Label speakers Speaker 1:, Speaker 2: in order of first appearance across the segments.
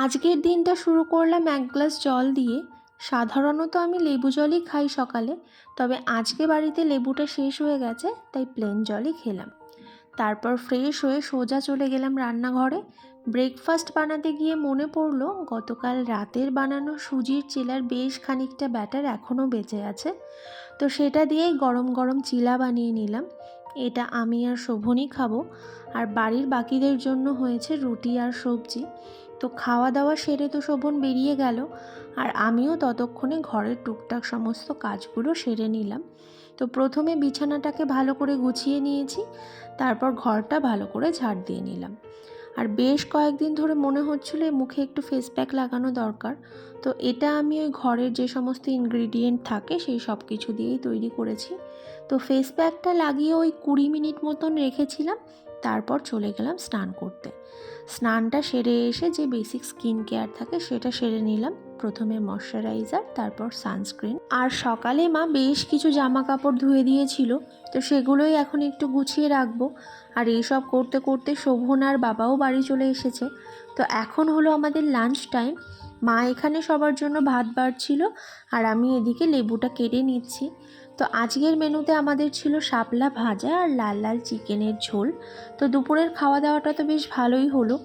Speaker 1: আজকের দিনটা শুরু করলাম এক গ্লাস জল দিয়ে। সাধারণত আমি লেবু জলই খাই সকালে, তবে আজকে বাড়িতে লেবুটা শেষ হয়ে গেছে, তাই প্লেন জলই খেলাম। তারপর ফ্রেশ হয়ে সোজা চলে গেলাম রান্নাঘরে। ব্রেকফাস্ট বানাতে গিয়ে মনে পড়লো গতকাল রাতের বানানো সুজির চিলার বেশ খানিকটা ব্যাটার এখনও বেঁচে আছে। তো সেটা দিয়েই গরম গরম চিলা বানিয়ে নিলাম। এটা আমি আর শোভনই খাবো, আর বাড়ির বাকিদের জন্য হয়েছে রুটি আর সবজি। তো খাওয়া দাওয়া সেরে তো শোভন বেরিয়ে গেল, আর আমিও ততক্ষণে ঘরের টুকটাক সমস্ত কাজগুলো সেরে নিলাম। তো প্রথমে বিছানাটাকে ভালো করে গুছিয়ে নিয়েছি, তারপর ঘরটা ভালো করে ঝাড় দিয়ে নিলাম। আর বেশ কয়েকদিন ধরে মনে হচ্ছিল মুখে একটু ফেস প্যাক লাগানো দরকার। তো এটা আমি ওই ঘরের যে সমস্ত ইনগ্রিডিয়েন্ট থাকে সেই সব কিছু দিয়েই তৈরি করেছি। তো ফেস প্যাকটা লাগিয়ে ওই 20 মিনিট মতন রেখেছিলাম, তারপর চলে গেলাম স্নান করতে। স্নানটা সেরে এসে যে বেসিক স্কিন কেয়ার থাকে সেটা সেরে নিলাম। প্রথমে ময়শ্চারাইজার, তারপর সানস্ক্রিন। আর সকালে মা বেশ কিছু জামা কাপড় ধুয়ে দিয়েছিল, তো সেগুলোই এখন একটু গুছিয়ে রাখবো। আর এইসব করতে করতে শোভন আর বাবাও বাড়ি চলে এসেছে। তো এখন হলো আমাদের লাঞ্চ টাইম। মা এখানে সবার জন্য ভাত বাড়ছিল, আর আমি এদিকে লেবুটা কেটে নিচ্ছি। তো আজকের মেনুতে আমাদের ছিল শাপলা ভাজা আর লাল লাল চিকেনের ঝোল। তো দুপুরের খাওয়া দাওয়াটা তো বেশ ভালোই হলো।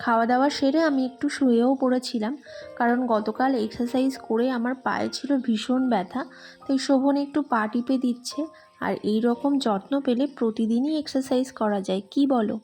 Speaker 1: খাওয়া দাওয়া সেরে আমি একটু শুয়েও পড়েছিলাম, কারণ গতকাল এক্সারসাইজ করে আমার পায়ে ছিল ভীষণ ব্যথা। তাই শোভন একটু পা টিপে দিচ্ছে। আর এই রকম যত্ন পেলে প্রতিদিনই এক্সারসাইজ করা যায়, কি বলো?